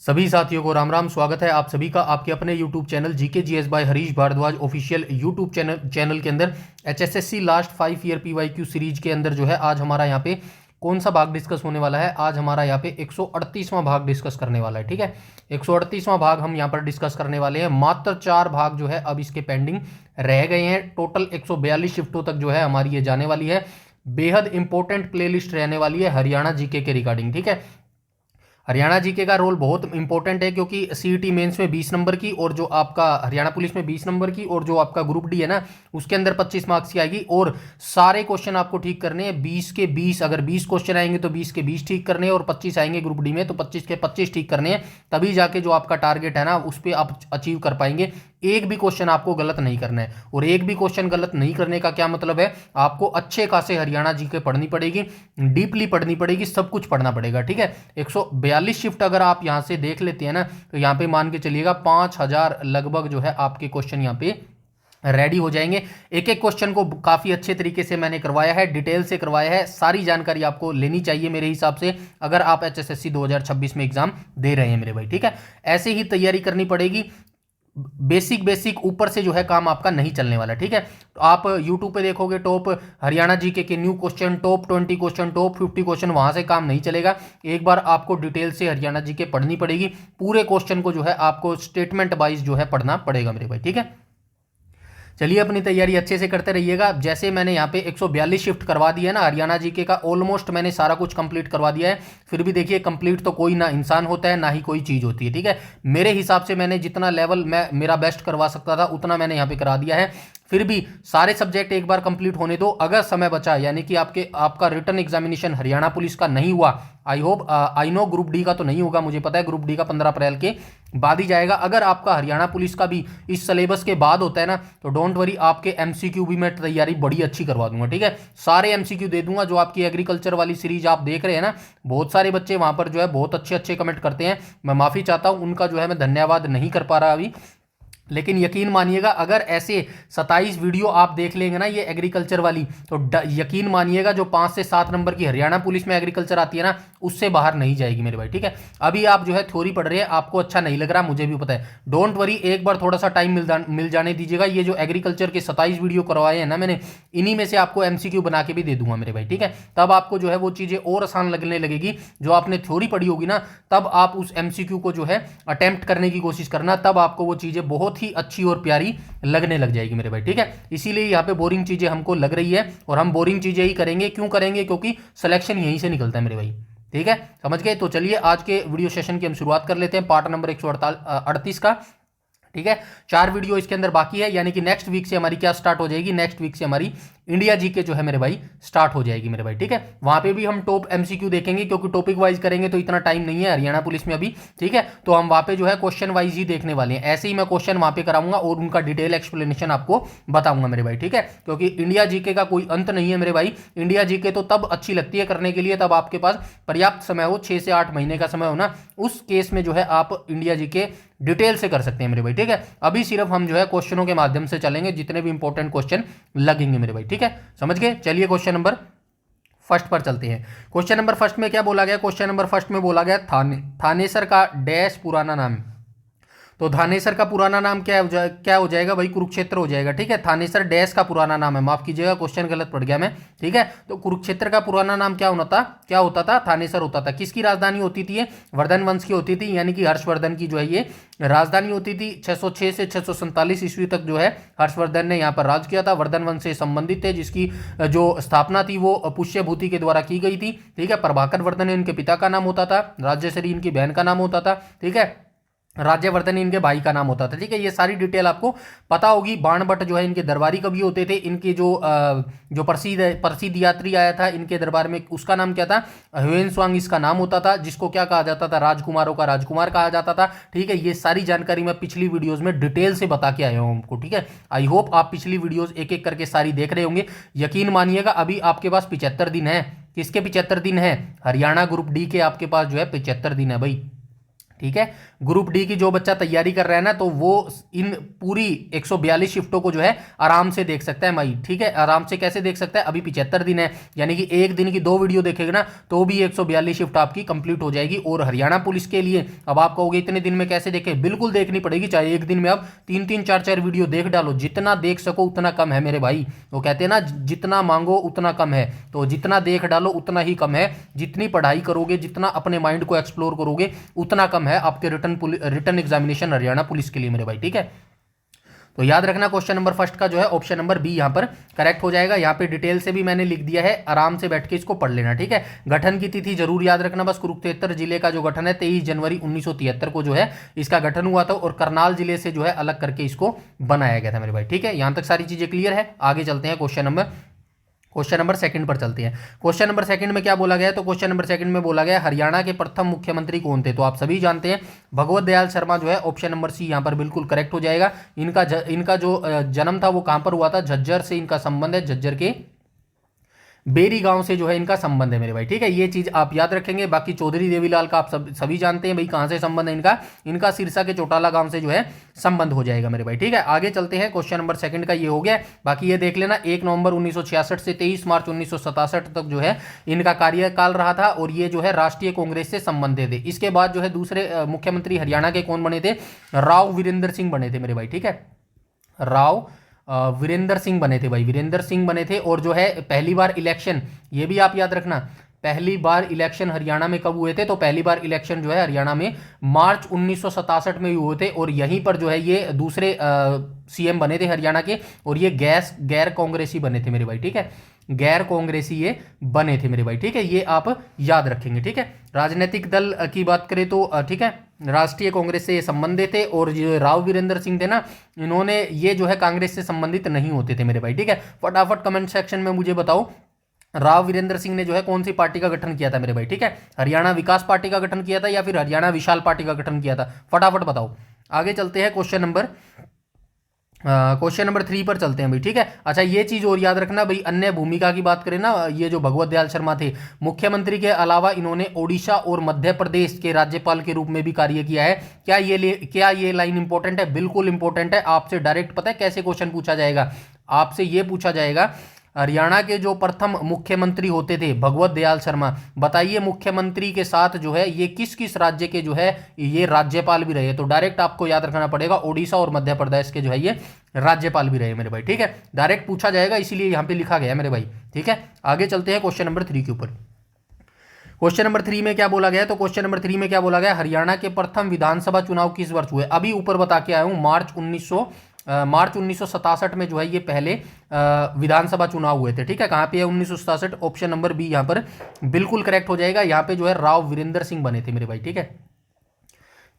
सभी साथियों को राम राम। स्वागत है आप सभी का आपके अपने YouTube channel GK GS by Harish Bharadwaj official YouTube channel के अंदर HSSC last 5 year PYQ series के अंदर जो है आज हमारा यहाँ पे कौन सा भाग डिस्कस होने वाला है। आज हमारा यहाँ पे 138वां भाग डिस्कस करने वाला है। ठीक है, 138वां भाग हम यहाँ पर डिस्कस करने वाले हैं। मात्र 4 भाग जो है अब इसके पेंडिंग रह गए हैं। टोटल 142 शिफ्टों तक जो है हमारी ये जाने वाली है। बेहद इंपॉर्टेंट प्लेलिस्ट रहने वाली है हरियाणा जीके के रिगार्डिंग। ठीक है, हरियाणा जीके का रोल बहुत इंपॉर्टेंट है क्योंकि सीईटी मेंस में 20 नंबर की और जो आपका हरियाणा पुलिस में 20 नंबर की और जो आपका ग्रुप डी है ना उसके अंदर 25 मार्क्स की आएगी और सारे क्वेश्चन आपको ठीक करने हैं। 20 के 20, अगर 20 क्वेश्चन आएंगे तो 20 के 20 ठीक करने हैं और 25 आएंगे ग्रुप डी में तो 25 के 25 ठीक करने हैं। तभी जाके जो आपका टारगेट है ना उस पर आप अचीव कर पाएंगे। एक भी क्वेश्चन आपको गलत नहीं करना है और एक भी क्वेश्चन गलत नहीं करने का क्या मतलब है, आपको अच्छे खासे हरियाणा जीके पढ़नी पड़ेगी, डीपली पढ़नी पड़ेगी, सब कुछ पढ़ना पड़ेगा। ठीक है, 142 शिफ्ट अगर आप यहां से देख लेते हैं ना तो यहां पे मान के चलिएगा 5000 लगभग जो है आपके क्वेश्चन यहां पे रेडी हो जाएंगे। एक एक क्वेश्चन को काफी अच्छे तरीके से मैंने करवाया है, डिटेल से करवाया है। सारी जानकारी आपको लेनी चाहिए मेरे हिसाब से अगर आप एचएसएससी 2026 में एग्जाम दे रहे हैं मेरे भाई। ठीक है, ऐसे ही तैयारी करनी पड़ेगी। बेसिक ऊपर से जो है काम आपका नहीं चलने वाला। ठीक है, तो आप YouTube पे देखोगे टॉप हरियाणा जीके के new question, top 20 question, top 50 question, वहां से काम नहीं चलेगा। एक बार आपको डिटेल से हरियाणा जीके पढ़नी पड़ेगी। पूरे क्वेश्चन को जो है आपको स्टेटमेंट वाइज जो है पढ़ना पड़ेगा मेरे भाई। ठीक है, चलिए अपनी तैयारी अच्छे से करते रहिएगा। जैसे मैंने यहाँ पे 142 शिफ्ट करवा दी है ना हरियाणा जीके का, ऑलमोस्ट मैंने सारा कुछ कंप्लीट करवा दिया है। फिर भी देखिए कंप्लीट तो कोई ना इंसान होता है ना ही कोई चीज़ होती है। ठीक है, मेरे हिसाब से मैंने जितना लेवल मैं मेरा बेस्ट करवा सकता था उतना मैंने यहाँ पे करा दिया है। फिर भी सारे सब्जेक्ट एक बार कंप्लीट होने दो। अगर समय बचा यानी कि आपका रिटर्न एग्जामिनेशन हरियाणा पुलिस का नहीं हुआ, आई नो ग्रुप डी का तो नहीं होगा, मुझे पता है ग्रुप डी का 15 अप्रैल के बाद ही जाएगा। अगर आपका हरियाणा पुलिस का भी इस सिलेबस के बाद होता है ना तो डोंट वरी, आपके एमसीक्यू भी मैं तैयारी बड़ी अच्छी करवा दूंगा। ठीक है, सारे एमसीक्यू दे दूंगा। जो आपकी एग्रीकल्चर वाली सीरीज आप देख रहे हैं ना, बहुत सारे बच्चे वहां पर जो है बहुत अच्छे अच्छे कमेंट करते हैं। मैं माफी चाहता हूं, उनका जो है मैं धन्यवाद नहीं कर पा रहा अभी। लेकिन यकीन मानिएगा अगर ऐसे 27 वीडियो आप देख लेंगे ना ये एग्रीकल्चर वाली तो यकीन मानिएगा जो 5 से 7 नंबर की हरियाणा पुलिस में एग्रीकल्चर आती है ना उससे बाहर नहीं जाएगी मेरे भाई। ठीक है, अभी आप जो है थ्योरी पढ़ रहे हैं, आपको अच्छा नहीं लग रहा, मुझे भी पता है। डोंट वरी, एक बार थोड़ा सा टाइम मिल जाने दीजिएगा। ये जो एग्रीकल्चर के 27 वीडियो करवाए हैं ना मैंने, इन्हीं में से आपको एमसीक्यू बना के भी दे दूंगा मेरे भाई। ठीक है, तब आपको जो है वो चीज़ें और आसान लगने लगेगी। जो आपने थ्योरी पढ़ी होगी ना तब आप उस एमसीक्यू को जो है अटेम्प्ट करने की कोशिश करना, तब आपको वो चीज़ें बहुत ही अच्छी और प्यारी लगने लग जाएगी मेरे भाई। ठीक है, इसीलिए यहाँ पे बोरिंग चीजें हमको लग रही है और हम बोरिंग चीजें ही करेंगे। क्यों करेंगे? क्योंकि सिलेक्शन यहीं से निकलता है मेरे भाई। ठीक है, समझ गए? तो चलिए आज के वीडियो सेशन की हम शुरुआत कर लेते हैं, पार्ट नंबर 138 का। ठीक है, 4 वीडियो इसके अंदर बाकी है, यानी कि नेक्स्ट वीक से हमारी क्या स्टार्ट हो जाएगी, नेक्स्ट वीक से हमारी इंडिया जीके जो है मेरे भाई स्टार्ट हो जाएगी मेरे भाई। ठीक है, वहां पे भी हम टॉप एमसीक्यू देखेंगे क्योंकि टॉपिक वाइज करेंगे तो इतना टाइम नहीं है हरियाणा पुलिस में अभी। ठीक है, तो हम वहां पे जो है क्वेश्चन वाइज ही देखने वाले हैं। ऐसे ही मैं क्वेश्चन वहां पे कराऊंगा और उनका डिटेल एक्सप्लेनेशन आपको बताऊंगा मेरे भाई। ठीक है, क्योंकि इंडिया जीके का कोई अंत नहीं है मेरे भाई। इंडिया जीके तो तब अच्छी लगती है करने के लिए तब आपके पास पर्याप्त समय हो, 6 से 8 महीने का समय हो ना, उस केस में जो है आप इंडिया जीके डिटेल से कर सकते हैं मेरे भाई। ठीक है, अभी सिर्फ हम जो है क्वेश्चनों के माध्यम से चलेंगे जितने भी इंपॉर्टेंट क्वेश्चन लगेंगे मेरे भाई। ठीक है, समझ गए? चलिए क्वेश्चन नंबर फर्स्ट पर चलते हैं। क्वेश्चन नंबर फर्स्ट में क्या बोला गया? क्वेश्चन नंबर फर्स्ट में बोला गया थानेसर का डैश पुराना नाम। तो थानेसर का पुराना नाम क्या हो जाएगा भाई? कुरुक्षेत्र हो जाएगा। ठीक है, थानेसर डैश का पुराना नाम है, माफ कीजिएगा क्वेश्चन गलत पढ़ गया मैं। ठीक है, तो कुरुक्षेत्र का पुराना नाम क्या होता था? थानेसर होता था। किसकी राजधानी होती थी? वर्धन वंश की होती थी, यानी कि हर्षवर्धन की जो है ये राजधानी होती थी। 606 से 647 ईस्वी तक जो है हर्षवर्धन ने यहाँ पर राज किया था। वर्धन वंश से संबंधित थे, जिसकी जो स्थापना थी वो पुष्यभूति के द्वारा की गई थी। ठीक है, प्रभाकर वर्धन इनके पिता का नाम होता था, राजश्री इनकी बहन का नाम होता था। ठीक है, राज्यवर्धन इनके भाई का नाम होता था। ठीक है, ये सारी डिटेल आपको पता होगी। बाणभट्ट जो है इनके दरबारी कवि होते थे। इनके जो प्रसिद्ध यात्री आया था इनके दरबार में, उसका नाम क्या था? ह्वेनसांग इसका नाम होता था, जिसको क्या कहा जाता था? राजकुमारों का राजकुमार कहा जाता था। ठीक है, ये सारी जानकारी मैं पिछली वीडियोज में डिटेल से बता के आया हूँ हमको। ठीक है, आई होप आप पिछली वीडियोज एक एक करके सारी देख रहे होंगे। यकीन मानिएगा अभी आपके पास 75 दिन है। किसके 75 दिन है? हरियाणा ग्रुप डी के आपके पास जो है 75 दिन है भाई। ठीक है। ग्रुप डी की जो बच्चा तैयारी कर रहा है ना, तो वो इन पूरी 142 शिफ्टों को जो है आराम से देख सकता है भाई, ठीक है। आराम से कैसे देख सकता है, अभी 75 दिन है, यानी कि एक दिन की 2 वीडियो देखेगा ना तो भी 142 शिफ्ट आपकी कंप्लीट हो जाएगी। और हरियाणा पुलिस के लिए अब आप कहोगे इतने दिन में कैसे देखे, बिल्कुल देखनी पड़ेगी, चाहे एक दिन में आप 3-3 4-4 वीडियो देख डालो, जितना देख सको उतना कम है मेरे भाई। वो कहते हैं ना, जितना मांगो उतना कम है, तो जितना देख डालो उतना ही कम है। जितनी पढ़ाई करोगे, जितना अपने माइंड को एक्सप्लोर करोगे उतना कम है आपके रिटर्न एग्जामिनेशन हरियाणा पुलिस के लिए मेरे भाई, ठीक है। तो याद रखना क्वेश्चन नंबर फर्स्ट का जो है ऑप्शन नंबर बी यहां पर करेक्ट हो जाएगा। यहां पे डिटेल से भी मैंने लिख दिया है, आराम से बैठ के इसको पढ़ लेना, ठीक है। गठन की तिथि जरूर याद रखना, बस कुरुक्षेत्र जिले का जो गठन है 23 जनवरी 1973 को जो है इसका गठन हुआ था, और करनाल जिले से जो है अलग करके इसको बनाया गया था मेरे भाई, ठीक है। यहां तक सारी चीजें क्लियर है। आगे चलते हैं क्वेश्चन नंबर सेकंड पर चलते हैं। क्वेश्चन नंबर सेकंड में क्या बोला गया है, तो क्वेश्चन नंबर सेकंड में बोला गया हरियाणा के प्रथम मुख्यमंत्री कौन थे, तो आप सभी जानते हैं भगवत दयाल शर्मा जो है, ऑप्शन नंबर सी यहां पर बिल्कुल करेक्ट हो जाएगा। इनका जो जन्म था वो कहां पर हुआ था, झज्जर से इनका संबंध है, झज्जर के बेरी गांव से जो है इनका संबंध है मेरे भाई, ठीक है। ये चीज आप याद रखेंगे। बाकी चौधरी देवीलाल का आप सभी जानते हैं भाई कहां से संबंध है इनका सिरसा के चौटाला गांव से जो है संबंध हो जाएगा मेरे भाई, ठीक है। आगे चलते हैं, क्वेश्चन नंबर सेकंड का ये हो गया। बाकी ये देख लेना, 1 नवंबर 1966 से 23 मार्च 1967 तक जो है इनका कार्यकाल रहा था, और ये जो है राष्ट्रीय कांग्रेस से संबंधित है। इसके बाद जो है दूसरे मुख्यमंत्री हरियाणा के कौन बने थे, राव वीरेंद्र सिंह बने थे मेरे भाई, ठीक है। राव वीरेंद्र सिंह बने थे भाई, वीरेंद्र सिंह बने थे। और जो है पहली बार इलेक्शन, ये भी आप याद रखना, पहली बार इलेक्शन हरियाणा में कब हुए थे, तो पहली बार इलेक्शन जो है हरियाणा में मार्च 1967 में हुए थे, और यहीं पर जो है ये दूसरे सीएम बने थे हरियाणा के, और ये गैर कांग्रेसी बने थे मेरे भाई, ठीक है। गैर कांग्रेसी ये बने थे मेरे भाई, ठीक है। ये आप याद रखेंगे, ठीक है। राजनीतिक दल की बात करें तो ठीक है, राष्ट्रीय कांग्रेस से ये संबंधित थे, और जो राव वीरेंद्र सिंह थे ना, इन्होंने ये जो है कांग्रेस से संबंधित नहीं होते थे मेरे भाई, ठीक है। फटाफट कमेंट सेक्शन में मुझे बताओ, राव वीरेंद्र सिंह ने जो है कौन सी पार्टी का गठन किया था मेरे भाई, ठीक है। हरियाणा विकास पार्टी का गठन किया था या फिर हरियाणा विशाल पार्टी का गठन किया था, फटाफट बताओ। आगे चलते हैं क्वेश्चन नंबर 3 पर चलते हैं भाई, ठीक है। अच्छा, ये चीज और याद रखना भाई, अन्य भूमिका की बात करें ना, ये जो भगवत दयाल शर्मा थे, मुख्यमंत्री के अलावा इन्होंने ओडिशा और मध्य प्रदेश के राज्यपाल के रूप में भी कार्य किया है। क्या ये लाइन इंपॉर्टेंट है, बिल्कुल इंपॉर्टेंट है। आपसे डायरेक्ट पता है कैसे क्वेश्चन पूछा जाएगा, आपसे ये पूछा जाएगा, हरियाणा के जो प्रथम मुख्यमंत्री होते थे भगवत दयाल शर्मा, बताइए मुख्यमंत्री के साथ जो है ये किस किस राज्य के जो है ये राज्यपाल भी रहे, तो डायरेक्ट आपको याद रखना पड़ेगा, ओडिशा और मध्य प्रदेश के जो है ये राज्यपाल भी रहे मेरे भाई, ठीक है। डायरेक्ट पूछा जाएगा, इसीलिए यहां पे लिखा गया है मेरे भाई, ठीक है। आगे चलते हैं क्वेश्चन नंबर 3 के ऊपर। क्वेश्चन नंबर 3 में क्या बोला गया, तो क्वेश्चन नंबर 3 में क्या बोला गया, हरियाणा के प्रथम विधानसभा चुनाव किस वर्ष हुए, अभी ऊपर बता के आया हूं, मार्च 1967 में जो है ये पहले विधानसभा चुनाव हुए थे, ठीक है। कहां पे है 1967, ऑप्शन नंबर बी यहां पर बिल्कुल करेक्ट हो जाएगा। यहां पे जो है राव वीरेंद्र सिंह बने थे मेरे भाई, ठीक है।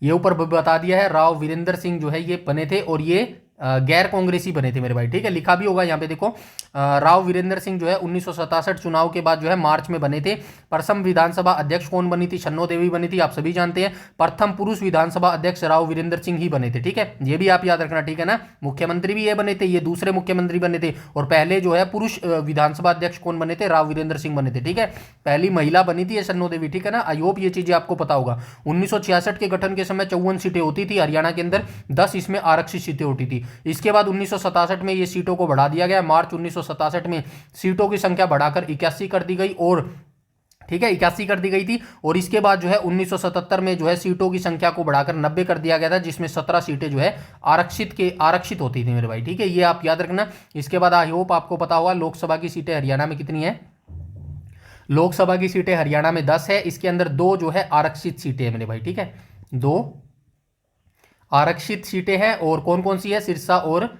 ये ऊपर बता दिया है, राव वीरेंद्र सिंह जो है ये बने थे, और ये गैर कांग्रेसी बने थे मेरे भाई, ठीक है। लिखा भी होगा यहाँ पे देखो, राव वीरेंद्र सिंह जो है 1967 चुनाव के बाद जो है मार्च में बने थे। प्रथम विधानसभा अध्यक्ष कौन बनी थी, छन्नो देवी बनी थी, आप सभी जानते हैं। प्रथम पुरुष विधानसभा अध्यक्ष राव वीरेंद्र सिंह ही बने थे, ठीक है। ये भी आप याद रखना, ठीक है ना। मुख्यमंत्री भी ये बने थे, ये दूसरे मुख्यमंत्री बने थे, और पहले जो है पुरुष विधानसभा अध्यक्ष कौन बने थे, राव वीरेंद्र सिंह बने थे, ठीक है। पहली महिला बनी थी छन्नो देवी, ठीक है ना। आई होप ये चीजें आपको पता होगा। 1966 के गठन के समय 54 सीटें होती थी हरियाणा के अंदर, 10 इसमें आरक्षित सीटें होती थी। इसके बाद 1967 में ये सीटों को बढ़ा दिया गया, मार्च 1967 में सीटों की संख्या बढ़ाकर 81 कर दी गई, और ठीक है 81 कर दी गई थी। और इसके बाद जो है 1977 में जो है सीटों की संख्या को बढ़ाकर 90 कर दिया गया था, जिसमें 17 सीटें जो है आरक्षित होती थी मेरे भाई, ठीक है। ये आप याद रखना। इसके बाद आई होप आपको पता होगा लोकसभा की सीटें हरियाणा में कितनी है, लोकसभा की सीटें हरियाणा में 10 है, इसके अंदर 2 जो है आरक्षित सीटें हैं मेरे भाई, ठीक है। 2 आरक्षित सीटें हैं, और कौन कौन सी है, सिरसा और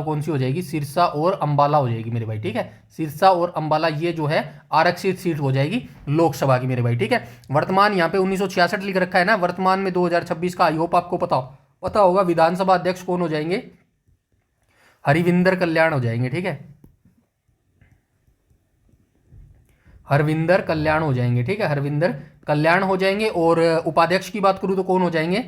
कौन सी हो जाएगी, सिरसा और अंबाला हो जाएगी मेरे भाई, ठीक है। सिरसा और अंबाला ये जो है आरक्षित सीट हो जाएगी लोकसभा की मेरे भाई, ठीक है। वर्तमान यहाँ पे 1966 लिख रखा है ना, वर्तमान में 2026 का आई होप आपको पता होगा विधानसभा अध्यक्ष कौन हो जाएंगे, हरविंदर कल्याण हो जाएंगे, ठीक है। हरविंदर कल्याण हो जाएंगे, ठीक है, हरविंदर कल्याण हो जाएंगे। और उपाध्यक्ष की बात करूं तो कौन हो जाएंगे,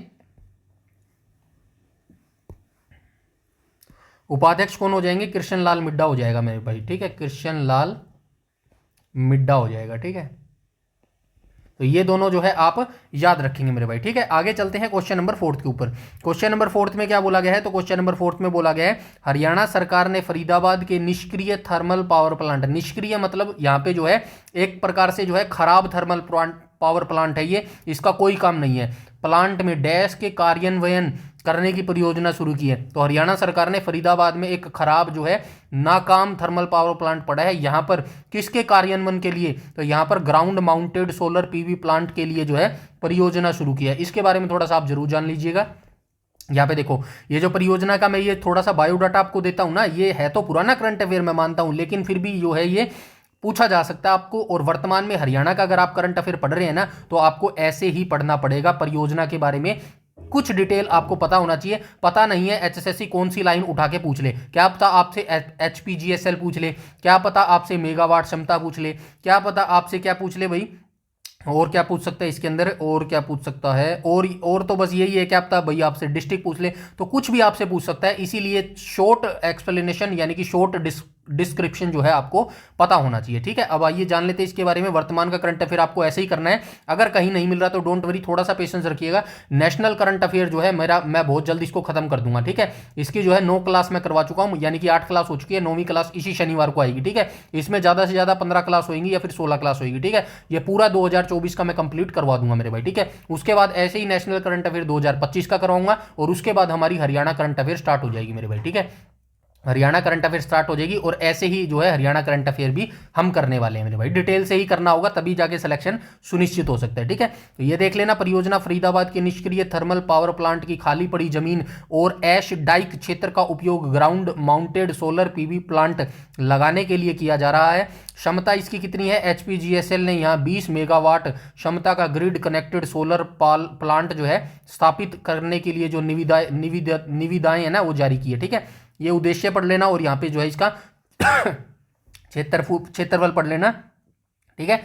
उपाध्यक्ष कौन हो जाएंगे, कृष्ण लाल मिड्डा हो जाएगा मेरे भाई, ठीक है। कृष्ण लाल मिड्डा हो जाएगा, ठीक है। तो ये दोनों जो है आप याद रखेंगे मेरे भाई, ठीक है। आगे चलते हैं क्वेश्चन नंबर 4 के ऊपर। क्वेश्चन नंबर 4 में क्या बोला गया है, तो क्वेश्चन नंबर 4 में बोला गया है हरियाणा सरकार ने फरीदाबाद के निष्क्रिय थर्मल पावर प्लांट, निष्क्रिय मतलब यहाँ पे जो है एक प्रकार से जो है खराब थर्मल पावर प्लांट है ये, इसका कोई काम नहीं है, प्लांट में डैश के कार्यान्वयन करने की परियोजना शुरू की है। तो हरियाणा सरकार ने फरीदाबाद में एक खराब जो है नाकाम थर्मल पावर प्लांट पड़ा है, यहां पर किसके कार्यान्वयन के लिए, तो यहां पर ground mounted solar PV plant के लिए जो है परियोजना शुरू की है। इसके बारे में थोड़ा सा आप जरूर जान लीजिएगा। यहाँ पे देखो ये जो परियोजना का मैं ये थोड़ा सा बायोडाटा आपको देता हूं ना, ये है तो पुराना करंट अफेयर मैं मानता हूं, लेकिन फिर भी जो है ये पूछा जा सकता है आपको। और वर्तमान में हरियाणा का अगर आप करंट अफेयर पढ़ रहे हैं ना, तो आपको ऐसे ही पढ़ना पड़ेगा, परियोजना के बारे में कुछ डिटेल आपको पता होना चाहिए। पता नहीं है एचएसएससी कौन सी लाइन उठा के पूछ ले, क्या पता आपसे एचपीजीएसएल पूछ ले, क्या पता आपसे मेगावाट क्षमता पूछ ले, क्या पता आपसे क्या पूछ ले भाई, और क्या पूछ सकता है इसके अंदर, और क्या पूछ सकता है, और तो बस यही है, क्या पता भाई आपसे डिस्ट्रिक्ट पूछ ले, तो कुछ भी आपसे पूछ सकता है। इसीलिए शॉर्ट एक्सप्लेनेशन यानी कि शॉर्ट डिस्क्रिप्शन जो है आपको पता होना चाहिए, ठीक है। अब आइए जान लेते हैं इसके बारे में। वर्तमान का करंट अफेयर आपको ऐसे ही करना है, अगर कहीं नहीं मिल रहा तो डोंट वरी, थोड़ा सा पेशेंस रखिएगा। नेशनल करंट अफेयर जो है मैं बहुत जल्द इसको खत्म कर दूंगा, ठीक है। इसकी जो है 9 क्लास मैं करवा चुका हूं, यानी कि 8 क्लास हो चुकी है, 9वीं क्लास इसी शनिवार को आएगी, ठीक है। इसमें ज्यादा से ज्यादा 15 क्लास होगी या फिर 16 क्लास होगी, ठीक है। ये पूरा 2024 का मैं कंप्लीट करवा दूंगा मेरे भाई, ठीक है। उसके बाद ऐसे ही नेशनल करंट अफेयर 2025 का करवाऊंगा, और उसके बाद हमारी हरियाणा करंट अफेयर स्टार्ट हो जाएगी मेरे भाई, ठीक है। हरियाणा करंट अफेयर स्टार्ट हो जाएगी, और ऐसे ही जो है हरियाणा करंट अफेयर भी हम करने वाले हैं मेरे भाई। डिटेल से ही करना होगा, तभी जाके सिलेक्शन सुनिश्चित हो सकता है, ठीक है। तो ये देख लेना, परियोजना फरीदाबाद के निष्क्रिय थर्मल पावर प्लांट की खाली पड़ी जमीन और ऐश डाइक क्षेत्र का उपयोग ground mounted solar PV plant लगाने के लिए किया जा रहा है। क्षमता इसकी कितनी है, एचपीजीएसएल ने यहाँ 20 मेगावाट क्षमता का ग्रिड कनेक्टेड सोलर प्लांट जो है स्थापित करने के लिए जो निविदाएं है ना वो जारी की है, ठीक है। ये उद्देश्य पढ़ लेना, और यहाँ पे जो है इसका क्षेत्रफल पढ़ लेना, ठीक है।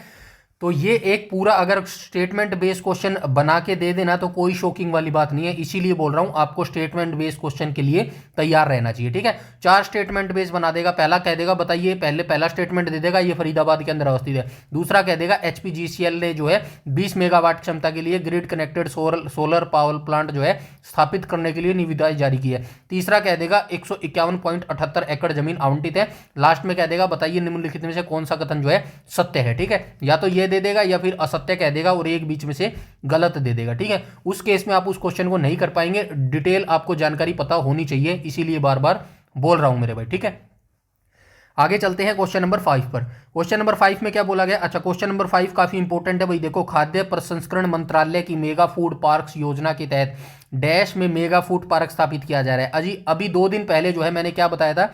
तो ये एक पूरा अगर स्टेटमेंट बेस्ड क्वेश्चन बना के दे देना तो कोई शॉकिंग वाली बात नहीं है, इसीलिए बोल रहा हूं आपको स्टेटमेंट बेस्ड क्वेश्चन के लिए तैयार रहना चाहिए, ठीक है। 4 स्टेटमेंट बेस्ड बना देगा। पहला कह देगा, बताइए, पहला स्टेटमेंट दे देगा ये फरीदाबाद के अंदर अवस्थित है। दूसरा कह देगा एचपीजीसीएल ने जो है 20 मेगावाट क्षमता के लिए grid connected solar power plant जो है स्थापित करने के लिए निविदाएं जारी की है। तीसरा कह देगा 151.78 एकड़ जमीन आवंटित है। लास्ट में कह देगा बताइए निम्नलिखित में से कौन सा कथन जो है सत्य है, ठीक है। या तो ये दे देगा या फिर असत्य कह देगा, और एक बीच में से गलत दे देगा, ठीक है। उस केस में आप उस क्वेश्चन को नहीं कर पाएंगे। डिटेल आपको जानकारी पता होनी चाहिए, इसीलिए बार बार बोल रहा हूं मेरे भाई, ठीक है। आगे चलते हैं क्वेश्चन नंबर 5 पर। क्वेश्चन नंबर 5 में क्या बोला गया, अच्छा क्वेश्चन नंबर 5 काफी इंपॉर्टेंट है भाई। देखो, खाद्य प्रसंस्करण मंत्रालय की मेगा फूड पार्क्स योजना के तहत डैश में मेगा फूड पार्क स्थापित किया जा रहा है। अभी 2 दिन पहले जो है मैंने क्या बताया था,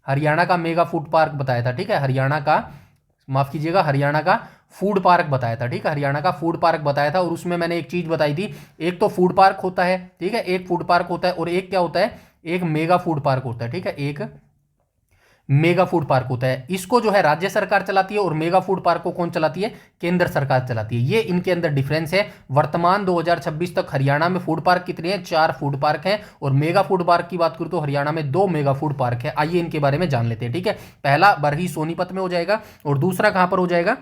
हरियाणा का मेगा फूड पार्क बताया था, ठीक है। हरियाणा का फूड पार्क बताया था, ठीक है। हरियाणा का फूड पार्क बताया था, और उसमें मैंने एक चीज बताई थी, एक तो फूड पार्क होता है, ठीक है, एक फूड पार्क होता है, और एक क्या होता है, एक मेगा फूड पार्क होता है, ठीक है। एक मेगा फूड पार्क होता है, इसको जो है राज्य सरकार चलाती है, और मेगा फूड पार्क को कौन चलाती है, केंद्र सरकार चलाती है। ये इनके अंदर डिफरेंस है। वर्तमान 2026 तक हरियाणा में फूड पार्क कितने हैं, 4 फूड पार्क हैं, और मेगा फूड पार्क की बात करूं तो हरियाणा में 2 मेगा फूड पार्क है। आइए इनके बारे में जान लेते हैं, ठीक है। पहला बरही सोनीपत में हो जाएगा, और दूसरा कहां पर हो जाएगा,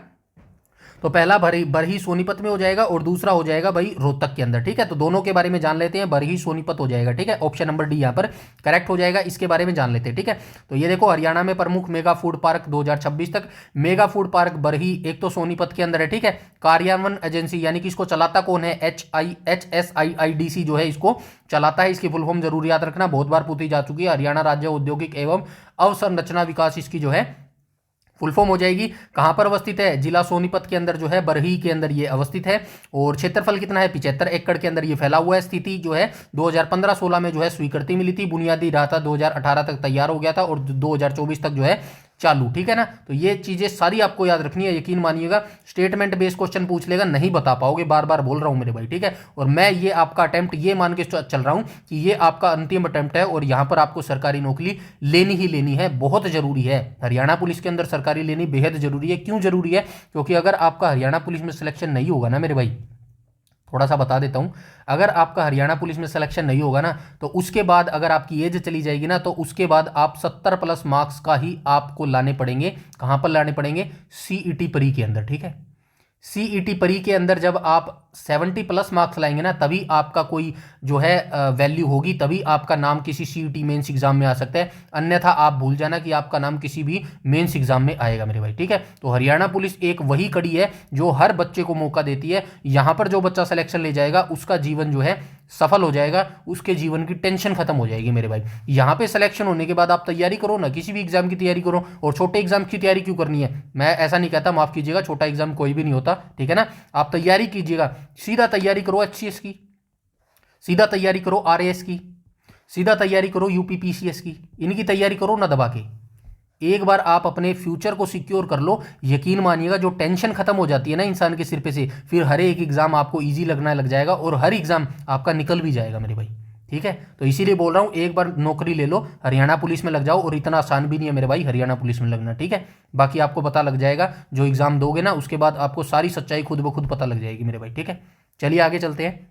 तो पहला बरही सोनीपत में हो जाएगा, और दूसरा हो जाएगा भाई रोहतक के अंदर, ठीक है। तो दोनों के बारे में जान लेते हैं। बरही सोनीपत हो जाएगा, ठीक है। ऑप्शन नंबर डी यहाँ पर करेक्ट हो जाएगा। इसके बारे में जान लेते हैं, ठीक है। तो ये देखो, हरियाणा में प्रमुख मेगा फूड पार्क 2026 तक, मेगा फूड पार्क बरही एक तो सोनीपत के अंदर है, ठीक है। कार्यान्वयन एजेंसी यानी कि इसको चलाता कौन है, HSIIDC जो है इसको चलाता है। इसकी फुल फॉर्म जरूर याद रखना, बहुत बार पूछी जा चुकी है। हरियाणा राज्य औद्योगिक एवं अवसंरचना विकास इसकी जो है फुल फॉर्म हो जाएगी। कहां पर अवस्थित है, जिला सोनीपत के अंदर जो है, बरही के अंदर ये अवस्थित है। और क्षेत्रफल कितना है, 75 एकड़ के अंदर ये फैला हुआ है। स्थिति जो है 2015-16 में जो है स्वीकृति मिली थी। बुनियादी ढांचा 2018 तक तैयार हो गया था, और 2024 तक जो है चालू, ठीक है ना। तो ये चीजें सारी आपको याद रखनी है, यकीन मानिएगा। स्टेटमेंट बेस्ड क्वेश्चन पूछ लेगा, नहीं बता पाओगे, बार बार बोल रहा हूं मेरे भाई, ठीक है। और मैं ये आपका अटेम्प्ट ये मान के चल रहा हूं कि ये आपका अंतिम अटेम्प्ट है, और यहां पर आपको सरकारी नौकरी लेनी ही लेनी है, बहुत जरूरी है। हरियाणा पुलिस के अंदर सरकारी लेनी बेहद जरूरी है। क्यों जरूरी है, क्योंकि अगर आपका हरियाणा पुलिस में सिलेक्शन नहीं होगा ना मेरे भाई, थोड़ा सा बता देता हूं, अगर आपका हरियाणा पुलिस में सिलेक्शन नहीं होगा ना, तो उसके बाद अगर आपकी एज चली जाएगी ना, तो उसके बाद आप 70+ मार्क्स का ही आपको लाने पड़ेंगे। कहां पर लाने पड़ेंगे, CET प्री के अंदर, ठीक है। सीईटी परी के अंदर जब आप 70+ मार्क्स लाएंगे ना, तभी आपका कोई जो है वैल्यू होगी, तभी आपका नाम किसी सीईटी मेंस एग्जाम में आ सकता है। अन्यथा आप भूल जाना कि आपका नाम किसी भी मेंस एग्जाम में आएगा मेरे भाई, ठीक है। तो हरियाणा पुलिस एक वही कड़ी है जो हर बच्चे को मौका देती है। यहां पर जो बच्चा सिलेक्शन ले जाएगा उसका जीवन जो है सफल हो जाएगा, उसके जीवन की टेंशन खत्म हो जाएगी मेरे भाई। यहाँ पे सिलेक्शन होने के बाद आप तैयारी करो ना, किसी भी एग्जाम की तैयारी करो। और छोटे एग्जाम की तैयारी क्यों करनी है, मैं ऐसा नहीं कहता, माफ कीजिएगा, छोटा एग्जाम कोई भी नहीं होता, ठीक है ना। आप तैयारी कीजिएगा, सीधा तैयारी करो एचसीएस की, सीधा तैयारी करो आरएएस की, सीधा तैयारी करो यूपीपीसीएस की, इनकी तैयारी करो ना दबा के। एक बार आप अपने फ्यूचर को सिक्योर कर लो, यकीन मानिएगा जो टेंशन खत्म हो जाती है ना इंसान के सिर पे से, फिर हर एक एग्जाम आपको इजी लगना लग जाएगा और हर एग्जाम आपका निकल भी जाएगा मेरे भाई, ठीक है। तो इसीलिए बोल रहा हूं एक बार नौकरी ले लो, हरियाणा पुलिस में लग जाओ। और इतना आसान भी नहीं है मेरे भाई हरियाणा पुलिस में लगना, ठीक है। बाकी आपको पता लग जाएगा, जो एग्जाम दोगे ना उसके बाद आपको सारी सच्चाई खुद ब खुद पता लग जाएगी मेरे भाई, ठीक है। चलिए आगे चलते हैं।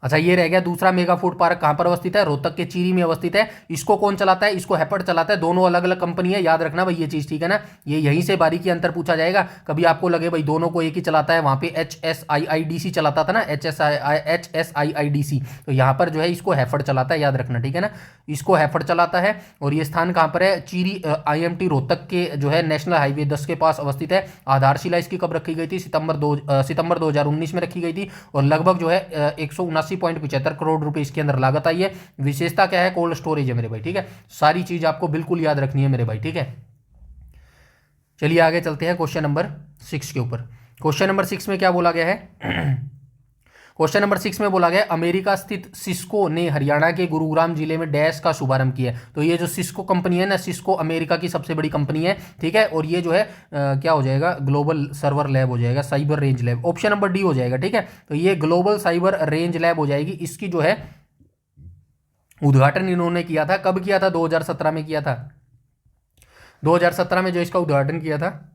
अच्छा, ये रह गया दूसरा मेगा फूड पार्क कहां पर अवस्थित है, रोहतक के चीरी में अवस्थित है। इसको कौन चलाता है, इसको हैपड़ चलाता है। दोनों अलग अलग कंपनी है, याद रखना भाई ये चीज, ठीक है ना। ये यहीं से बारीकी अंतर पूछा जाएगा, कभी आपको लगे भाई दोनों को एक ही चलाता है, वहां पे HSIIDC चलाता था ना, HSIIDC, तो यहां पर जो है इसको हैफड़ चलाता है, याद रखना, ठीक है ना। इसको हैफड़ चलाता है। और ये स्थान कहां पर है, चीरी IMT रोहतक के जो है नेशनल हाईवे 10 के पास अवस्थित है। आधारशिला इसकी कब रखी गई थी, सितंबर 2019 में रखी गई थी। और लगभग जो है 179.75 करोड़ रुपए इसके अंदर लागत आई है। विशेषता क्या है, कोल्ड स्टोरेज है मेरे भाई, ठीक है। सारी चीज आपको बिल्कुल याद रखनी है मेरे भाई, ठीक है। चलिए आगे चलते हैं क्वेश्चन नंबर 6 के ऊपर। क्वेश्चन नंबर 6 में क्या बोला गया है, क्वेश्चन नंबर 6 में बोला गया अमेरिका स्थित सिस्को ने हरियाणा के गुरुग्राम जिले में डैश का शुभारंभ किया है। तो ये जो सिस्को कंपनी है ना, सिस्को अमेरिका की सबसे बड़ी कंपनी है, ठीक है। और ये जो है क्या हो जाएगा, ग्लोबल सर्वर लैब हो जाएगा, cyber range lab, option number D हो जाएगा, ठीक है। तो ये ग्लोबल साइबर रेंज लैब हो जाएगी। इसकी जो है उद्घाटन इन्होंने किया था, कब किया था, 2017 में किया था। 2017 में जो इसका उद्घाटन किया था,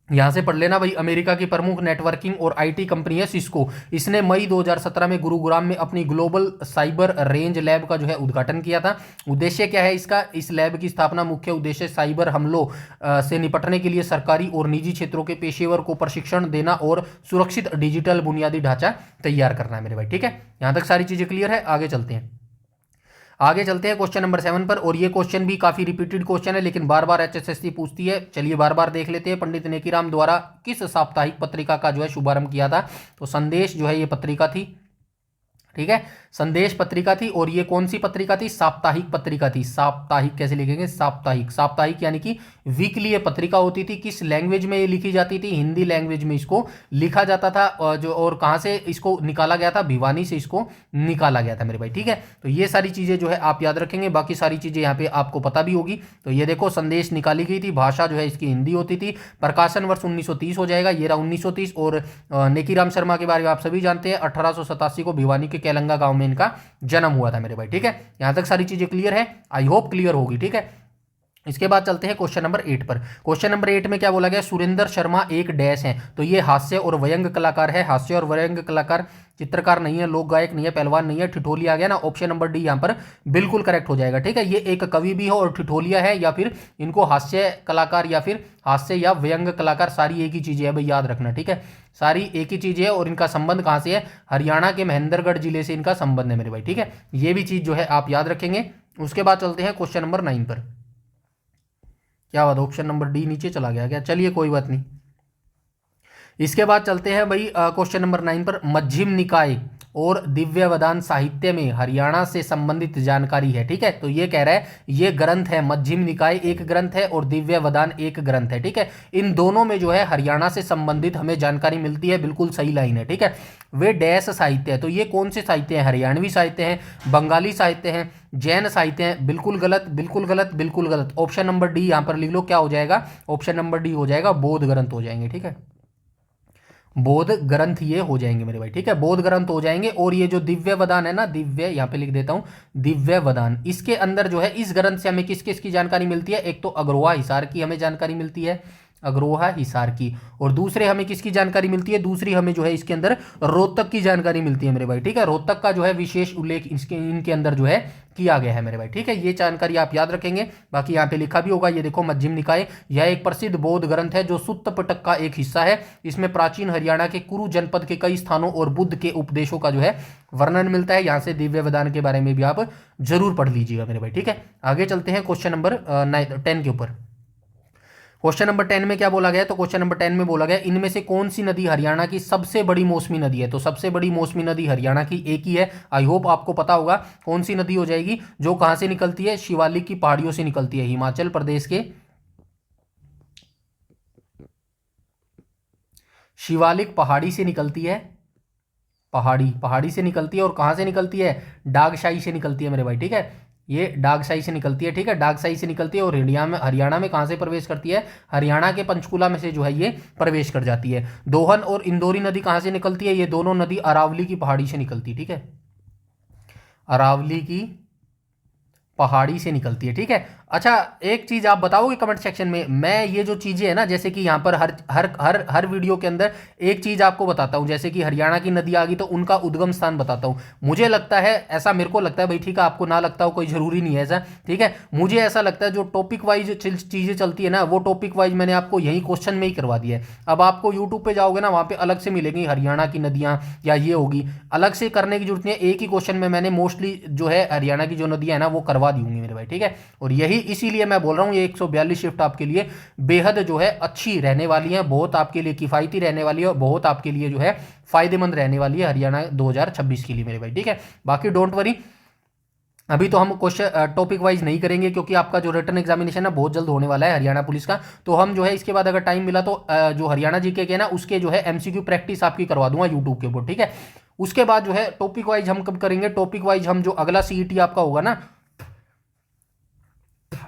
यहां से पढ़ लेना भाई, अमेरिका की प्रमुख नेटवर्किंग और आईटी कंपनी है सिस्को। इसने मई 2017 में गुरुग्राम में अपनी ग्लोबल साइबर रेंज लैब का जो है उद्घाटन किया था। उद्देश्य क्या है इसका, इस लैब की स्थापना मुख्य उद्देश्य साइबर हमलों से निपटने के लिए सरकारी और निजी क्षेत्रों के पेशेवर को प्रशिक्षण देना और सुरक्षित डिजिटल बुनियादी ढांचा तैयार करना है मेरे भाई, ठीक है। यहां तक सारी चीजें क्लियर है, आगे चलते हैं। आगे चलते हैं क्वेश्चन नंबर 7 पर। और ये क्वेश्चन भी काफी रिपीटेड क्वेश्चन है, लेकिन बार बार HSSC पूछती है। चलिए बार बार देख लेते हैं। पंडित नेकीराम द्वारा किस साप्ताहिक पत्रिका का जो है शुभारंभ किया था, तो संदेश जो है ये पत्रिका थी, ठीक है, संदेश पत्रिका थी। और ये कौन सी पत्रिका थी, साप्ताहिक पत्रिका थी। साप्ताहिक कैसे लिखेंगे, साप्ताहिक, साप्ताहिक यानी कि वीकली ये पत्रिका होती थी। किस लैंग्वेज में ये लिखी जाती थी, हिंदी लैंग्वेज में इसको लिखा जाता था। और कहाँ से इसको निकाला गया था, भिवानी से इसको निकाला गया था मेरे भाई, ठीक है। तो ये सारी चीजें जो है आप याद रखेंगे, बाकी सारी चीजें यहाँ पे आपको पता भी होगी। तो ये देखो, संदेश निकाली गई थी, भाषा जो है इसकी हिंदी होती थी। प्रकाशन वर्ष 1930 हो जाएगा, ये रहा 1930। और नेकीराम शर्मा के बारे में आप सभी जानते हैं, 1887 को भिवानी के केलंगा गांव में इनका जन्म हुआ था मेरे भाई, ठीक है। यहां तक सारी चीजें क्लियर है, आई होप क्लियर होगी, ठीक है। इसके बाद चलते हैं क्वेश्चन नंबर 8 पर। क्वेश्चन नंबर 8 में क्या बोला गया, सुरेंद्र शर्मा एक डैश है। तो ये हास्य और व्यंग कलाकार है। हास्य और व्यंग कलाकार, चित्रकार नहीं है, लोक गायक नहीं है, पहलवान नहीं है, ठिठोलिया आ गया ना, ऑप्शन नंबर डी यहाँ पर बिल्कुल करेक्ट हो जाएगा, ठीक है। ये एक कवि भी है और ठिठोलिया है, या फिर इनको हास्य कलाकार या फिर हास्य या व्यंग कलाकार, सारी एक ही चीजें है भाई, याद रखना, ठीक है। सारी एक ही चीज है। और इनका संबंध कहां से है, हरियाणा के महेंद्रगढ़ जिले से इनका संबंध है मेरे भाई, ठीक है। ये भी चीज जो है आप याद रखेंगे। उसके बाद चलते हैं क्वेश्चन नंबर 9 पर। क्या बात, ऑप्शन नंबर डी नीचे चला गया क्या, चलिए कोई बात नहीं। इसके बाद चलते हैं भाई क्वेश्चन नंबर 9 पर। मध्यम निकाय और दिव्यवदान साहित्य में हरियाणा से संबंधित जानकारी है, ठीक है। तो ये कह रहा है, ये ग्रंथ है, मध्यम निकाय एक ग्रंथ है और दिव्यवदान एक ग्रंथ है, ठीक है। इन दोनों में जो है हरियाणा से संबंधित हमें जानकारी मिलती है, बिल्कुल सही लाइन है, ठीक है। वे डैश साहित्य है, तो ये कौन से साहित्य हैं, हरियाणवी साहित्य हैं, बंगाली साहित्य हैं, जैन साहित्य हैं। बिल्कुल गलत, बिल्कुल गलत, बिल्कुल गलत। ऑप्शन नंबर डी यहां पर लिख लो, क्या हो जाएगा, ऑप्शन नंबर डी हो जाएगा, बौद्ध ग्रंथ हो जाएंगे, ठीक है। बौद्ध ग्रंथ ये हो जाएंगे मेरे भाई, ठीक है, बौद्ध ग्रंथ हो जाएंगे। और ये जो दिव्य वदान है ना, दिव्य यहाँ पे लिख देता हूं, दिव्य वदान, इसके अंदर जो है इस ग्रंथ से हमें किस किस की जानकारी मिलती है, एक तो अग्रवा हिसार की हमें जानकारी मिलती है, अग्रोहा हिसार की। और दूसरे हमें किसकी जानकारी मिलती है, दूसरी हमें जो है इसके अंदर रोहतक की जानकारी मिलती है मेरे भाई, ठीक है। रोहतक का जो है विशेष उल्लेख इनके अंदर जो है किया गया है मेरे भाई, ठीक है। ये जानकारी आप याद रखेंगे। बाकी यहाँ पे लिखा भी होगा, ये देखो मध्यम निकाय, यह एक प्रसिद्ध बौद्ध ग्रंथ है जो सुत्त पिटक का एक हिस्सा है। इसमें प्राचीन हरियाणा के कुरु जनपद के कई स्थानों और बुद्ध के उपदेशों का जो है वर्णन मिलता है। यहाँ से दिव्य वेदान के बारे में भी आप जरूर पढ़ लीजिएगा मेरे भाई, ठीक है। आगे चलते हैं क्वेश्चन नंबर 10 के ऊपर। क्वेश्चन नंबर 10 में क्या बोला गया है, तो क्वेश्चन नंबर 10 में बोला गया इनमें से कौन सी नदी हरियाणा की सबसे बड़ी मौसमी नदी है। तो सबसे बड़ी मौसमी नदी हरियाणा की एक ही है, आई होप आपको पता होगा कौन सी नदी हो जाएगी, जो कहां से निकलती है, शिवालिक की पहाड़ियों से निकलती है, हिमाचल प्रदेश के शिवालिक पहाड़ी से निकलती है, पहाड़ी से निकलती है। और कहां से निकलती है, डागशाही से निकलती है मेरे भाई, ठीक है। ये डागशाही से निकलती है, ठीक है, डागशाही से निकलती है। और हरियाणा में कहां से प्रवेश करती है, हरियाणा के पंचकुला में से जो है ये प्रवेश कर जाती है। दोहन और इंदौरी नदी कहां से निकलती है, ये दोनों नदी अरावली की पहाड़ी से निकलती है, ठीक है, अरावली की पहाड़ी से निकलती है, ठीक है। अच्छा, एक चीज आप बताओगे कमेंट सेक्शन में, मैं ये जो चीजें है ना, जैसे कि यहाँ पर हर हर हर हर वीडियो के अंदर एक चीज आपको बताता हूँ, जैसे कि हरियाणा की नदी आ गई तो उनका उद्गम स्थान बताता हूँ। मुझे लगता है, ऐसा मेरे को लगता है भाई, ठीक है, आपको ना लगता हो कोई जरूरी नहीं है ऐसा, ठीक है। मुझे ऐसा लगता है जो टॉपिक वाइज चीजें चलती है ना, वो टॉपिक वाइज मैंने आपको यही क्वेश्चन में ही करवा दिया है। अब आपको यूट्यूब पे जाओगे ना, वहां पे अलग से मिलेगी हरियाणा की नदियां या ये होगी, अलग से करने की जरूरत नहीं है। एक ही क्वेश्चन में मैंने मोस्टली जो है हरियाणा की जो नदियां है ना वो करवा दी होंगी मेरे भाई, ठीक है। और यही इसीलिए मैं बोल रहा हूं, ये 142 शिफ्ट आपके लिए बेहद जो है अच्छी रहने वाली है, बहुत आपके लिए किफायती रहने वाली है और बहुत आपके लिए जो है फायदेमंद रहने वाली है हरियाणा 2026 के लिए मेरे भाई, ठीक है। बाकी डोंट वरी, अभी तो हम क्वेश्चन टॉपिक वाइज नहीं करेंगे क्योंकि आपका जो रिटन एग्जामिनेशन है बहुत जल्द होने वाला है हरियाणा पुलिस का। तो हम जो है इसके बाद अगर टाइम मिला तो जो हरियाणा जीके के ना उसके जो है एमसीक्यू प्रैक्टिस आपकी करवा दूंगा यूट्यूब के ऊपर, ठीक है। उसके बाद जो है टॉपिक वाइज हम कब करेंगे, टॉपिक वाइज हम जो अगला सीईटी आपका होगा ना,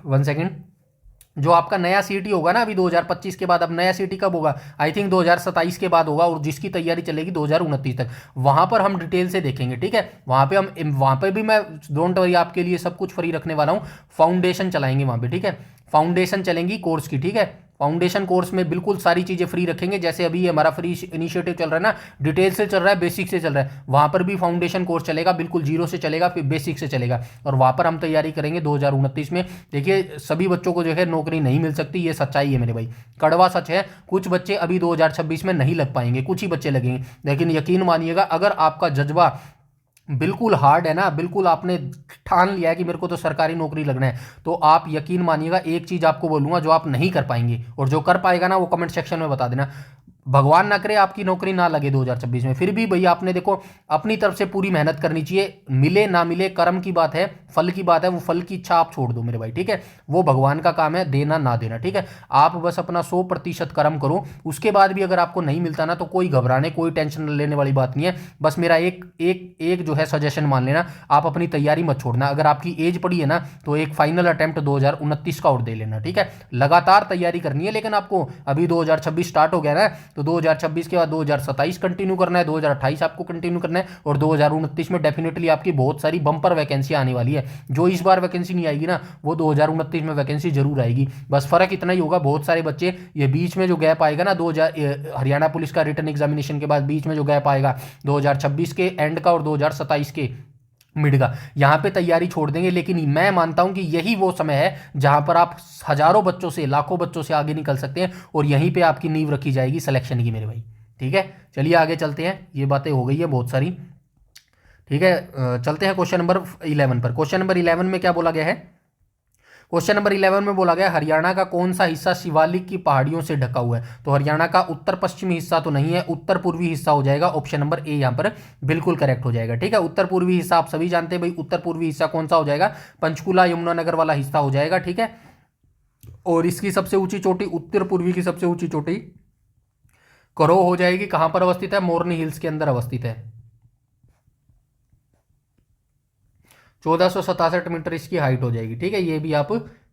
1 सेकेंड, जो आपका नया सीईटी होगा ना अभी 2025 के बाद, अब नया सीईटी कब होगा, आई थिंक 2027 के बाद होगा, और जिसकी तैयारी चलेगी 2029 तक, वहां पर हम डिटेल से देखेंगे, ठीक है। वहां पे भी मैं डोंट वरी आपके लिए सब कुछ फ्री रखने वाला हूं, फाउंडेशन चलाएंगे वहां पे, ठीक है, फाउंडेशन चलेंगी कोर्स की, ठीक है। फाउंडेशन कोर्स में बिल्कुल सारी चीजें फ्री रखेंगे, जैसे अभी ये हमारा फ्री इनिशिएटिव चल रहा है ना, डिटेल से चल रहा है, बेसिक से चल रहा है, वहां पर भी फाउंडेशन कोर्स चलेगा, बिल्कुल जीरो से चलेगा, फिर बेसिक से चलेगा, और वहां पर हम तैयारी करेंगे 2029 में। देखिए सभी बच्चों को जो है नौकरी नहीं मिल सकती, ये सच्चाई है मेरे भाई, कड़वा सच है। कुछ बच्चे अभी 2026 में नहीं लग पाएंगे, कुछ ही बच्चे लगेंगे, लेकिन यकीन मानिएगा अगर आपका जज्बा बिल्कुल हार्ड है ना, बिल्कुल आपने ठान लिया है कि मेरे को तो सरकारी नौकरी लगना है, तो आप यकीन मानिएगा एक चीज आपको बोलूंगा जो आप नहीं कर पाएंगे, और जो कर पाएगा ना वो कमेंट सेक्शन में बता देना। भगवान ना करे आपकी नौकरी ना लगे 2026 में, फिर भी भैया आपने देखो अपनी तरफ से पूरी मेहनत करनी चाहिए, मिले ना मिले कर्म की बात है, फल की बात है, वो फल की इच्छा आप छोड़ दो मेरे भाई, ठीक है। वो भगवान का काम है, देना ना देना, ठीक है। आप बस अपना 100% कर्म करो, उसके बाद भी अगर आपको नहीं मिलता ना तो कोई घबराने कोई टेंशन लेने वाली बात नहीं है। बस मेरा एक एक एक जो है सजेशन मान लेना, आप अपनी तैयारी मत छोड़ना। अगर आपकी एज पड़ी है ना तो एक फाइनल अटेम्प्ट 2029 का और दे लेना, ठीक है। लगातार तैयारी करनी है, लेकिन आपको अभी 2026 स्टार्ट हो गया ना, तो 2026 के बाद 2027 कंटिन्यू करना है, 2028 आपको कंटिन्यू करना है, और 2029 में डेफिनेटली आपकी बहुत सारी बंपर वैकेंसी आने वाली है। जो इस बार वैकेंसी नहीं आएगी ना वो 2029 में वैकेंसी जरूर आएगी। बस फर्क इतना ही होगा, बहुत सारे बच्चे ये बीच में जो गैप आएगा ना 2000 हरियाणा पुलिस का रिटर्न एग्जामिनेशन के बाद बीच में जो गैप आएगा 2026 के एंड का और 2027 के मिड का, यहां पे तैयारी छोड़ देंगे। लेकिन मैं मानता हूं कि यही वो समय है जहां पर आप हजारों बच्चों से लाखों बच्चों से आगे निकल सकते हैं, और यहीं पे आपकी नींव रखी जाएगी सिलेक्शन की मेरे भाई, ठीक है। चलिए आगे चलते हैं, ये बातें हो गई है बहुत सारी, ठीक है। चलते हैं क्वेश्चन नंबर 11 पर। क्वेश्चन नंबर 11 में क्या बोला गया है, क्वेश्चन नंबर 11 में बोला गया हरियाणा का कौन सा हिस्सा शिवालिक की पहाड़ियों से ढका हुआ है। तो हरियाणा का उत्तर पश्चिमी हिस्सा तो नहीं है, उत्तर पूर्वी हिस्सा हो जाएगा, ऑप्शन नंबर ए यहां पर बिल्कुल करेक्ट हो जाएगा, ठीक है। उत्तर पूर्वी हिस्सा आप सभी जानते हैं भाई, उत्तर पूर्वी हिस्सा कौन सा हो जाएगा, पंचकुला यमुनानगर वाला हिस्सा हो जाएगा, ठीक है। और इसकी सबसे ऊंची चोटी, उत्तर पूर्वी की सबसे ऊंची चोटी करो हो जाएगी, कहां पर अवस्थित है, मोरनी हिल्स के अंदर अवस्थित है, 1467 मीटर इसकी हाइट हो जाएगी, ठीक है। ये भी आप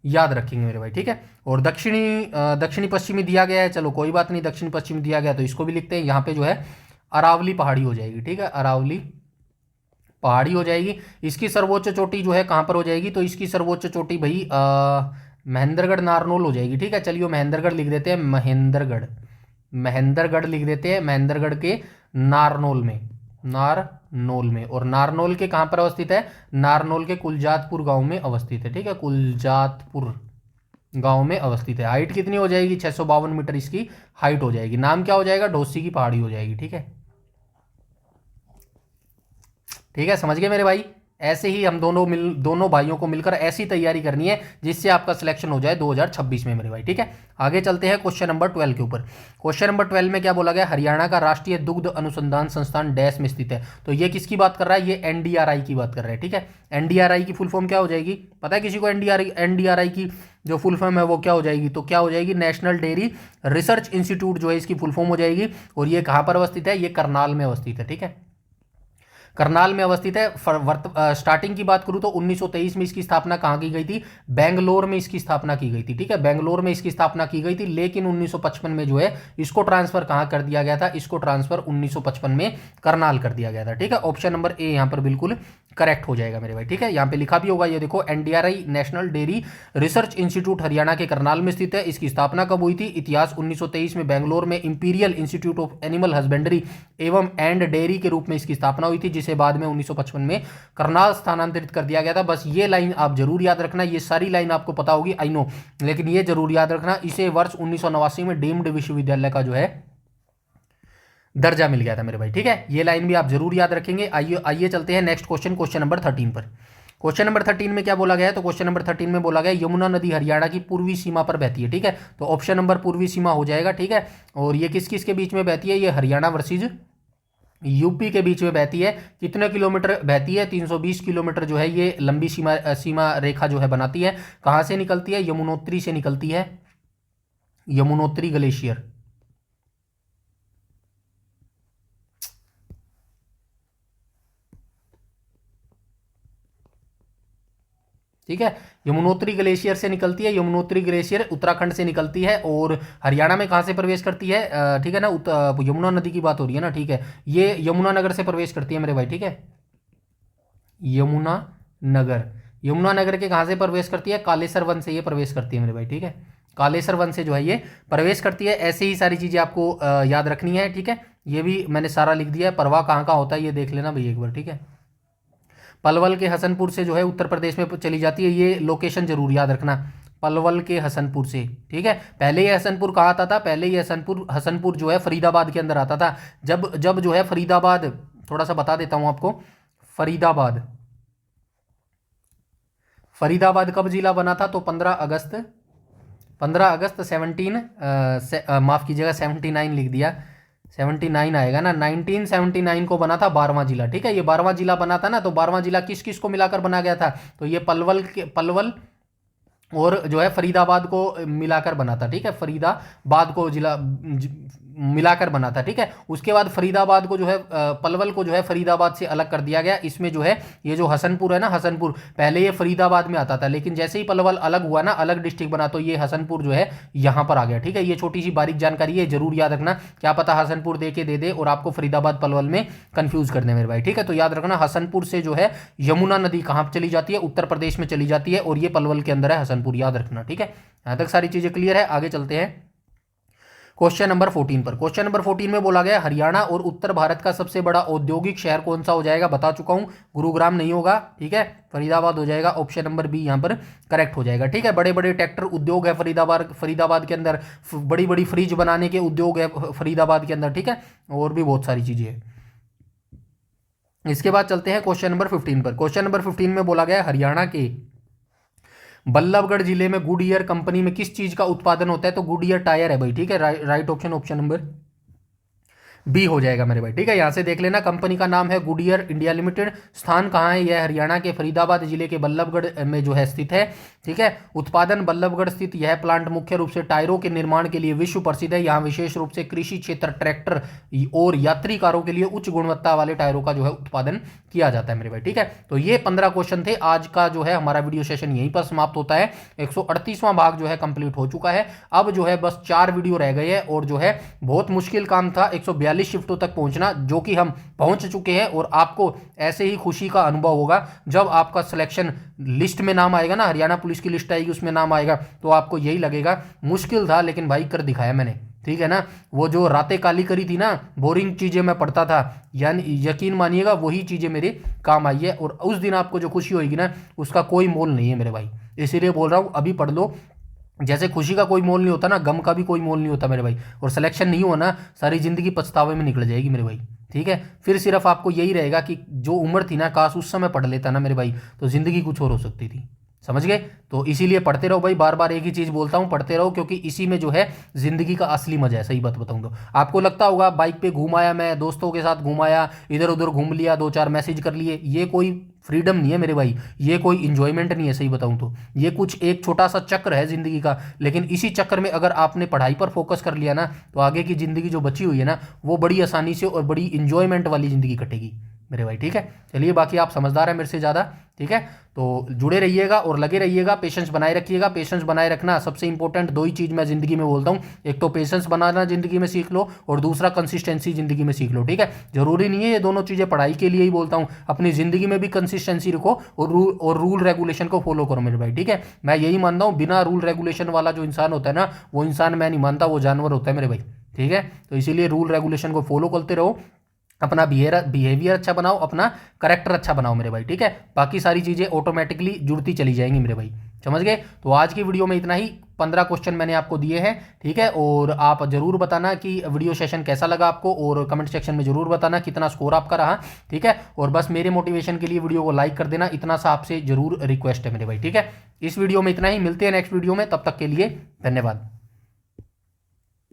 याद रखेंगे मेरे भाई, ठीक है। और दक्षिणी पश्चिमी दिया गया है, चलो कोई बात नहीं, दक्षिणी पश्चिमी दिया गया तो इसको भी लिखते हैं, यहाँ पे जो है अरावली पहाड़ी हो जाएगी, ठीक है, अरावली पहाड़ी हो जाएगी। इसकी सर्वोच्च चोटी जो है कहां पर हो जाएगी, तो इसकी सर्वोच्च चोटी भाई महेंद्रगढ़ नारनौल हो जाएगी, ठीक है। चलिए महेंद्रगढ़ लिख देते हैं, महेंद्रगढ़ लिख देते हैं, महेंद्रगढ़ के नारनौल में, और नारनौल के कहाँ पर अवस्थित है, नारनौल के कुलजातपुर गांव में अवस्थित है, ठीक है, कुलजातपुर गांव में अवस्थित है। हाइट कितनी हो जाएगी, 652 मीटर इसकी हाइट हो जाएगी। नाम क्या हो जाएगा, ढोसी की पहाड़ी हो जाएगी, ठीक है, ठीक है, समझ गए मेरे भाई। ऐसे ही हम दोनों भाइयों को मिलकर ऐसी तैयारी करनी है जिससे आपका सिलेक्शन हो जाए 2026 में मेरे भाई, ठीक है। आगे चलते हैं क्वेश्चन नंबर 12 के ऊपर। क्वेश्चन नंबर 12 में क्या बोला गया, हरियाणा का राष्ट्रीय दुग्ध अनुसंधान संस्थान डैश में स्थित है। तो ये किसकी बात कर रहा है, ये एनडीआरआई की बात कर रहा है, ठीक है। एनडीआरआई की फुल फॉर्म क्या हो जाएगी, पता है किसी को, एनडीआरआई की जो फुल फॉर्म है वो क्या हो जाएगी, तो क्या हो जाएगी, नेशनल डेयरी रिसर्च इंस्टीट्यूट जो है इसकी फुल फॉर्म हो जाएगी। और ये कहाँ पर अवस्थित है, ये करनाल में अवस्थित है, ठीक है, करनाल में अवस्थित है। स्टार्टिंग की बात करूं तो 1923 में इसकी स्थापना कहां की गई थी, बेंगलोर में इसकी स्थापना की गई थी, ठीक है, बेंगलोर में इसकी स्थापना की गई थी। लेकिन 1955 में जो है इसको ट्रांसफर कहां कर दिया गया था, इसको ट्रांसफर 1955 में करनाल कर दिया गया था, ठीक है। ऑप्शन नंबर ए यहां पर बिल्कुल करेक्ट हो जाएगा मेरे भाई, ठीक है। यहां पे लिखा भी होगा, ये देखो, NDRI national dairy research institute Haryana के करनाल में स्थित है। इसकी स्थापना कब हुई थी, इतिहास 1923 में बेंगलोर में imperial institute of animal husbandry एवं एंड डेयरी के रूप में इसकी स्थापना हुई थी, जिसे बाद में 1955 में करनाल स्थानांतरित कर दिया गया था। बस ये लाइन आप जरूर याद रखना, ये सारी लाइन आपको पता होगी आई नो, लेकिन ये जरूर याद रखना, इसे वर्ष 1989 में डीम्ड विश्वविद्यालय का जो है दर्जा मिल गया था मेरे भाई, ठीक है। ये लाइन भी आप जरूर याद रखेंगे। आइए चलते हैं नेक्स्ट क्वेश्चन नंबर 13 पर। क्वेश्चन नंबर 13 में क्या बोला गया है, तो क्वेश्चन नंबर 13 में बोला गया यमुना नदी हरियाणा की पूर्वी सीमा पर बहती है, ठीक है। तो ऑप्शन नंबर पूर्वी सीमा हो जाएगा, ठीक है। और ये किस किस के बीच में बहती है, ये हरियाणा वर्सेज यूपी के बीच में बहती है। कितने किलोमीटर बहती है, 320 किलोमीटर जो है ये लंबी सीमा रेखा जो है बनाती है। कहां से निकलती है, यमुनोत्री से निकलती है, यमुनोत्री ग्लेशियर, ठीक है, यमुनोत्री ग्लेशियर से निकलती है। यमुनोत्री ग्लेशियर उत्तराखंड से निकलती है और हरियाणा में कहाँ से प्रवेश करती है, ठीक है ना, यमुना नदी की बात हो रही है ना, ठीक है, ये यमुना नगर से प्रवेश करती है मेरे भाई, ठीक है, यमुना नगर के कहाँ से प्रवेश करती है, कालेसर वन से ये प्रवेश करती है मेरे भाई, ठीक है, कालेसर वन से जो है ये प्रवेश करती है। ऐसे ही सारी चीजें आपको याद रखनी है, ठीक है। ये भी मैंने सारा लिख दिया है। प्रवाह कहाँ का होता है ये देख लेना भैया एक बार, ठीक है। पलवल के हसनपुर से जो है उत्तर प्रदेश में चली जाती है, ये लोकेशन जरूर याद रखना, पलवल के हसनपुर से, ठीक है। पहले ये हसनपुर कहाँ आता था, पहले ये हसनपुर जो है फरीदाबाद के अंदर आता था। जब जो है फरीदाबाद, थोड़ा सा बता देता हूं आपको, फरीदाबाद कब जिला बना था, तो 15 अगस्त माफ कीजिएगा 79 लिख दिया, 79 आएगा ना, 1979 को बना था 12वां जिला, ठीक है। ये 12वां जिला बना था ना, तो 12वां जिला किस किस को मिलाकर बना गया था, तो ये पलवल और जो है फरीदाबाद को मिलाकर बना था, ठीक है, फरीदाबाद को जिला मिलाकर बना था, ठीक है। उसके बाद फरीदाबाद को जो है पलवल को जो है फरीदाबाद से अलग कर दिया गया। इसमें जो है ये जो हसनपुर है ना, हसनपुर पहले ये फरीदाबाद में आता था, लेकिन जैसे ही पलवल अलग हुआ ना, अलग डिस्ट्रिक्ट बना, तो ये हसनपुर जो है यहाँ पर आ गया, ठीक है। ये छोटी सी बारीक जानकारी है, जरूर याद रखना, क्या पता हसनपुर दे दे और आपको फरीदाबाद पलवल में कंफ्यूज कर दे मेरे भाई, ठीक है। तो याद रखना, हसनपुर से जो है यमुना नदी कहाँ चली जाती है, उत्तर प्रदेश में चली जाती है, और ये पलवल के अंदर है हसनपुर, याद रखना, ठीक है। यहाँ तक सारी चीजें क्लियर है। आगे चलते हैं क्वेश्चन नंबर 14 पर। क्वेश्चन नंबर 14 में बोला गया हरियाणा और उत्तर भारत का सबसे बड़ा औद्योगिक शहर कौन सा हो जाएगा, बता चुका हूं, गुरुग्राम नहीं होगा, ठीक है, फरीदाबाद हो जाएगा। ऑप्शन नंबर बी यहां पर करेक्ट हो जाएगा, ठीक है। बड़े बड़े ट्रैक्टर उद्योग है फरीदाबाद के अंदर, बड़ी बड़ी फ्रिज बनाने के उद्योग है फरीदाबाद के अंदर, ठीक है, और भी बहुत सारी चीजें हैं। इसके बाद चलते हैं क्वेश्चन नंबर 15 पर। क्वेश्चन नंबर 15 में बोला गया हरियाणा के बल्लभगढ़ जिले में गुडईयर कंपनी में किस चीज का उत्पादन होता है, तो गुडईयर टायर है भाई, ठीक है। राइट ऑप्शन नंबर बी हो जाएगा मेरे भाई, ठीक है। यहां से देख लेना, कंपनी का नाम है गुडईयर इंडिया लिमिटेड। स्थान कहां है, यह हरियाणा के फरीदाबाद जिले के बल्लभगढ़ में जो है स्थित है, ठीक है। उत्पादन बल्लभगढ़ स्थित यह प्लांट मुख्य रूप से टायरों के निर्माण के लिए विश्व प्रसिद्ध है। यहाँ विशेष रूप से कृषि क्षेत्र, ट्रैक्टर और यात्री कारों के लिए उच्च गुणवत्ता वाले टायरों का जो है उत्पादन किया जाता है मेरे भाई, ठीक है। तो ये 15 क्वेश्चन थे। आज का जो है हमारा वीडियो सेशन यहीं पर समाप्त होता है। 138वां भाग जो है कंप्लीट हो चुका है। अब जो है बस 4 वीडियो रह गए हैं, और जो है बहुत मुश्किल काम था, 142 42 शिफ्टों तक पहुंचना, जो कि हम पहुंच चुके हैं। और आपको ऐसे ही खुशी का अनुभव होगा जब आपका सिलेक्शन लिस्ट में नाम आएगा ना, हरियाणा पुलिस की लिस्ट आएगी, उसमें नाम आएगा, तो आपको यही लगेगा मुश्किल था लेकिन भाई कर दिखाया मैंने, ठीक है ना। वो जो रातें काली करी थी ना, बोरिंग चीज़ें मैं पढ़ता था, यानी यकीन मानिएगा वही चीज़ें मेरे काम आई है। और उस दिन आपको जो खुशी होगी ना, उसका कोई मोल नहीं है मेरे भाई। इसीलिए बोल रहा हूँ अभी पढ़ लो। जैसे खुशी का कोई मोल नहीं होता ना, गम का भी कोई मोल नहीं होता मेरे भाई। और सिलेक्शन नहीं हुआ ना, सारी ज़िंदगी पछतावे में निकल जाएगी मेरे भाई, ठीक है। फिर सिर्फ आपको यही रहेगा कि जो उम्र थी ना, काश उस समय पढ़ लेता ना मेरे भाई, तो ज़िंदगी कुछ और हो सकती थी। समझ गए? तो इसीलिए पढ़ते रहो भाई, बार बार एक ही चीज़ बोलता हूँ, पढ़ते रहो, क्योंकि इसी में जो है ज़िंदगी का असली मजा है। सही बात बताऊँ तो आपको लगता होगा बाइक पे घूमाया, मैं दोस्तों के साथ घुमाया, इधर उधर घूम लिया, 2-4 मैसेज कर लिए, ये कोई फ्रीडम नहीं है मेरे भाई, ये कोई इंजॉयमेंट नहीं है। सही बताऊँ तो ये कुछ एक छोटा सा चक्र है ज़िंदगी का, लेकिन इसी चक्कर में अगर आपने पढ़ाई पर फोकस कर लिया ना, तो आगे की ज़िंदगी जो बची हुई है ना, वो बड़ी आसानी से और बड़ी इंजॉयमेंट वाली ज़िंदगी कटेगी मेरे भाई, ठीक है। चलिए, बाकी आप समझदार हैं मेरे से ज़्यादा, ठीक है। तो जुड़े रहिएगा और लगे रहिएगा, पेशेंस बनाए रखिएगा। पेशेंस बनाए रखना सबसे इंपॉर्टेंट, दो ही चीज़ मैं ज़िंदगी में बोलता हूँ, एक तो पेशेंस बनाना ज़िंदगी में सीख लो, और दूसरा कंसिस्टेंसी ज़िंदगी में सीख लो, ठीक है। जरूरी नहीं है ये दोनों चीज़ें पढ़ाई के लिए ही बोलता हूँ, अपनी ज़िंदगी में भी कंसिस्टेंसी रखो और रूल रेगुलेशन को फॉलो करो मेरे भाई, ठीक है। मैं यही मानता हूँ, बिना रूल रेगुलेशन वाला जो इंसान होता है ना, वो इंसान मैं नहीं मानता, वो जानवर होता है मेरे भाई, ठीक है। तो इसीलिए रूल रेगुलेशन को फॉलो करते रहो, अपना बिहेवियर अच्छा बनाओ, अपना करेक्टर अच्छा बनाओ मेरे भाई, ठीक है। बाकी सारी चीज़ें ऑटोमेटिकली जुड़ती चली जाएंगी मेरे भाई, समझ गए। तो आज की वीडियो में इतना ही, 15 क्वेश्चन मैंने आपको दिए हैं, ठीक है। और आप जरूर बताना कि वीडियो सेशन कैसा लगा आपको, और कमेंट सेक्शन में जरूर बताना कितना स्कोर आपका रहा, ठीक है। और बस मेरे मोटिवेशन के लिए वीडियो को लाइक कर देना, इतना सा आपसे जरूर रिक्वेस्ट है मेरे भाई, ठीक है। इस वीडियो में इतना ही, मिलते हैं नेक्स्ट वीडियो में, तब तक के लिए धन्यवाद।